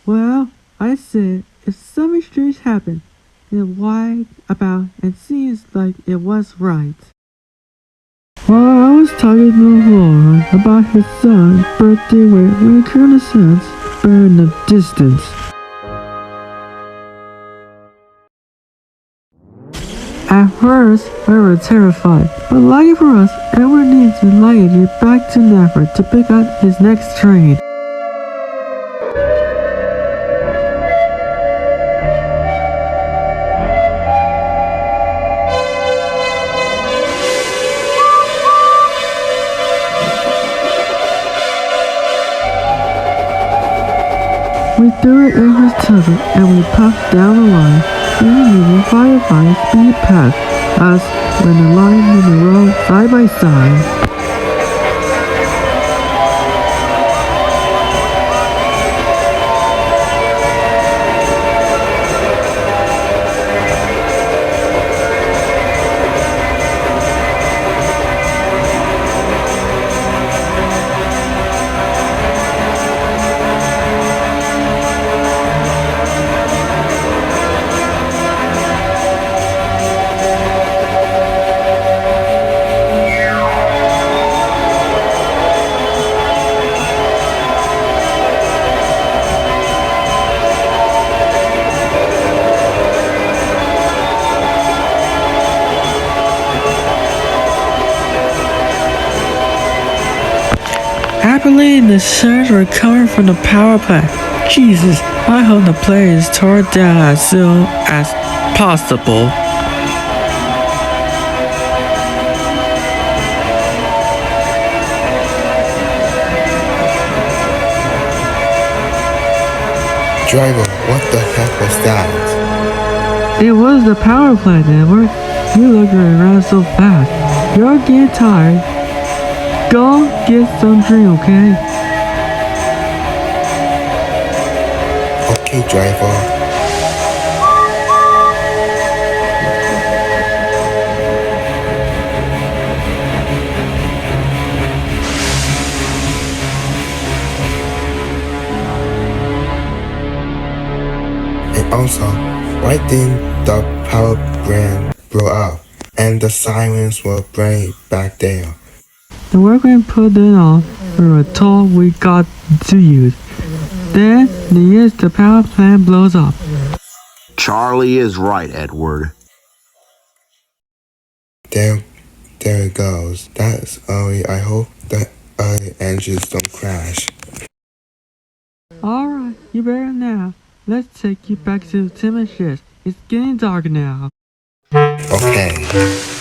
Well, I said, if something strange happened, then why about and seems like it was right. While I was talking to Laura about his son's birthday with reconnaissance in the distance. At first, we were terrified, but lucky for us, Edward needed to luggage back to Nafford to pick up his next train. We threw it in his tunnel and we puffed down the line, even the firefighters speed past us when the line in the road side by side. I believe the Sirens were coming from the power plant. Jesus, I hope the place is tore down as soon as possible. Driver, what the heck was that? It was the power plant, Edward. You look around so fast. You're getting tired. Go get some drink, okay? Okay, driver. And also, why didn't the power plant blow up and the sirens were buried back there? The workmen put it on. We were told we got to use. Then, the power plant blows up. Charlie is right, Edward. There it goes. That's early. I hope that early engines don't crash. Alright, you better now. Let's take you back to Tim's shift. It's getting dark now. Okay.